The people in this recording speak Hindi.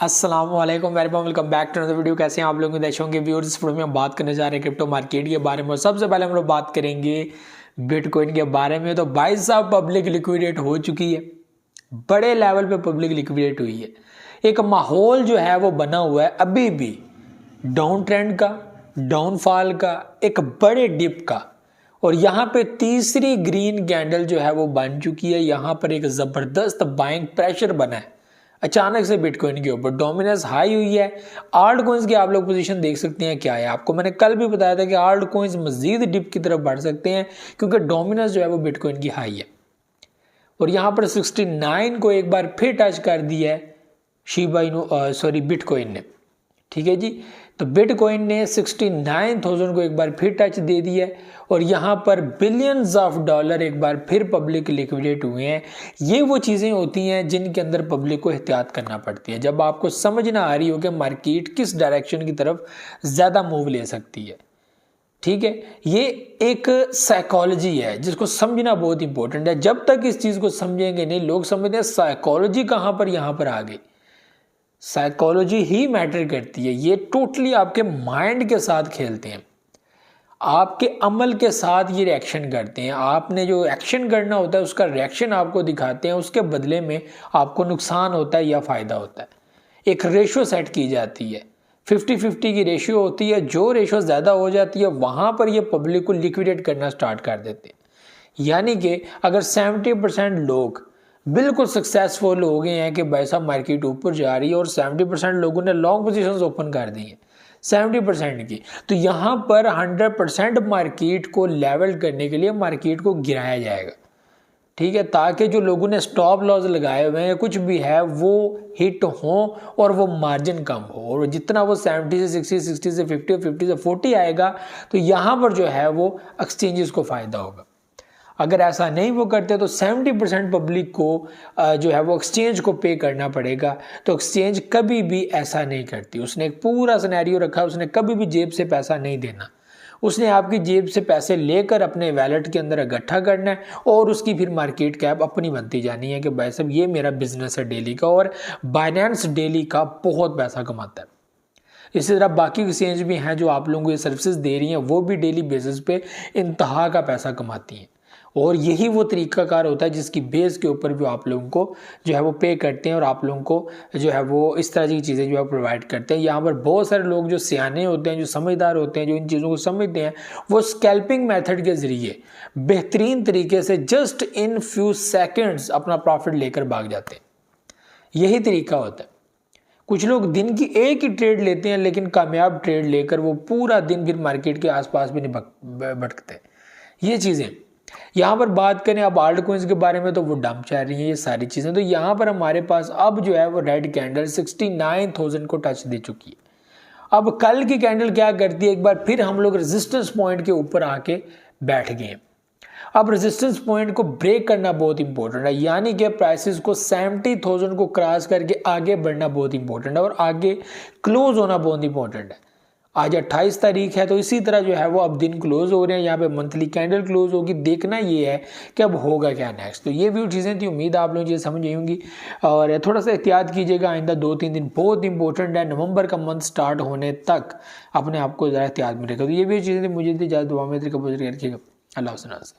अस्सलाम वालेकुम, welcome back to another video. कैसे हैं आप लोग? देशों के व्यूअर्स, इस वीडियो में हम बात करने जा रहे हैं क्रिप्टो मार्केट के बारे में। और सबसे पहले हम लोग बात करेंगे बिटकॉइन के बारे में। तो भाई साहब, पब्लिक लिक्विडेट हो चुकी है, बड़े लेवल पे पब्लिक लिक्विडेट हुई है। एक माहौल जो है वो बना हुआ है अभी भी डाउन ट्रेंड का, डाउनफॉल का, एक बड़े डिप का। और यहाँ पे तीसरी ग्रीन कैंडल जो है वो बन चुकी है। यहाँ पर एक जबरदस्त बाइंग प्रेशर बना है अचानक से बिटकॉइन के ऊपर, डोमिनेंस हाई हुई है। आल्ट कॉइन्स की आप लोग पोजीशन देख सकते हैं क्या है। आपको मैंने कल भी बताया था कि आल्ट कॉइन्स मजीद डिप की तरफ बढ़ सकते हैं क्योंकि डोमिनेंस जो है वो बिटकॉइन की हाई है। और यहाँ पर 69 को एक बार फिर टच कर दिया है बिटकॉइन ने। ठीक है जी, तो बिटकॉइन ने 69,000 को एक बार फिर टच दे दिया है। और यहाँ पर बिलियंस ऑफ डॉलर एक बार फिर पब्लिक लिक्विडेट हुए हैं। ये वो चीज़ें होती हैं जिनके अंदर पब्लिक को एहतियात करना पड़ती है। जब आपको समझ ना आ रही हो कि मार्केट किस डायरेक्शन की तरफ ज़्यादा मूव ले सकती है। ठीक है, ये एक साइकोलॉजी है जिसको समझना बहुत इंपॉर्टेंट है। जब तक इस चीज़ को समझेंगे नहीं, लोग समझते हैं साइकोलॉजी कहाँ पर यहाँ पर आ गई। साइकोलॉजी ही मैटर करती है। ये टोटली आपके माइंड के साथ खेलते हैं, आपके अमल के साथ ये रिएक्शन करते हैं। आपने जो एक्शन करना होता है उसका रिएक्शन आपको दिखाते हैं, उसके बदले में आपको नुकसान होता है या फ़ायदा होता है। एक रेशियो सेट की जाती है, 50-50 की रेशियो होती है। जो रेशियो ज़्यादा हो जाती है वहाँ पर ये पब्लिक को लिक्विडेट करना स्टार्ट कर देते हैं। यानी कि अगर 70% लोग बिल्कुल सक्सेसफुल हो गए हैं कि भाई साहब मार्केट ऊपर जा रही है और 70% लोगों ने लॉन्ग पोजीशंस ओपन कर दी हैं 70% की, तो यहाँ पर 100% मार्केट को लेवल करने के लिए मार्केट को गिराया जाएगा। ठीक है, ताकि जो लोगों ने स्टॉप लॉस लगाए हुए हैं कुछ भी है वो हिट हो और वो मार्जिन कम हो। और जितना वो 70 से 60, 60 से 50 और 50 से 40 आएगा तो यहाँ पर जो है वो एक्सचेंजेस को फ़ायदा होगा। अगर ऐसा नहीं वो करते तो 70% पब्लिक को जो है वो एक्सचेंज को पे करना पड़ेगा। तो एक्सचेंज कभी भी ऐसा नहीं करती। उसने एक पूरा सिनेरियो रखा, उसने कभी भी जेब से पैसा नहीं देना। उसने आपकी जेब से पैसे लेकर अपने वैलेट के अंदर इकट्ठा करना है और उसकी फिर मार्केट कैप अपनी बनती जानी है कि भाई साहब ये मेरा बिजनेस है डेली का। और बाइनेंस डेली का बहुत पैसा कमाता है। इसी तरह बाकी एक्सचेंज भी हैं जो आप लोगों को ये सर्विसेज दे रही हैं, वो भी डेली बेसिस पे इंतहा का पैसा कमाती हैं। और यही वो तरीकाकार होता है जिसकी बेस के ऊपर भी आप लोगों को जो है वो पे करते हैं और आप लोगों को जो है वो इस तरह की चीज़ें जो है प्रोवाइड करते हैं। यहाँ पर बहुत सारे लोग जो सियाने होते हैं, जो समझदार होते हैं, जो इन चीज़ों को समझते हैं, वो स्कैल्पिंग मेथड के ज़रिए बेहतरीन तरीके से जस्ट इन फ्यू सेकेंड्स अपना प्रॉफिट लेकर भाग जाते हैं। यही तरीका होता है। कुछ लोग दिन की एक ही ट्रेड लेते हैं लेकिन कामयाब ट्रेड लेकर वो पूरा दिन फिर मार्केट के आसपास भी नहीं भटकते। ये चीज़ें यहाँ पर बात करें अब आल्ट कॉइन्स के बारे में तो वो डंप चल रही हैं ये सारी चीज़ें। तो यहाँ पर हमारे पास अब जो है वो रेड कैंडल 69,000 को टच दे चुकी है। अब कल की कैंडल क्या करती है, एक बार फिर हम लोग रेजिस्टेंस पॉइंट के ऊपर आके बैठ गए। अब रेजिस्टेंस पॉइंट को ब्रेक करना बहुत इंपॉर्टेंट है, यानी कि प्राइसेस को 70,000 को क्रॉस करके आगे बढ़ना बहुत इंपॉर्टेंट है और आगे क्लोज होना बहुत इंपॉर्टेंट है। आज 28 तारीख है, तो इसी तरह जो है वो अब दिन क्लोज हो रहे हैं। यहाँ पे मंथली कैंडल क्लोज होगी। देखना ये है कि अब होगा क्या नेक्स्ट। तो ये भी चीज़ें थी, उम्मीद आप लोग ये समझ आई होंगी। और थोड़ा सा एहतियात कीजिएगा, आइंदा 2-3 दिन बहुत इंपॉर्टेंट है। नवंबर का मंथ स्टार्ट होने तक अपने आप को ज़रा एहतियात में रखेगा। तो ये भी चीज़ें थी, मुझे इजाज़त, दुआ में रखिएगा। अल्लाह हाफ़िज़।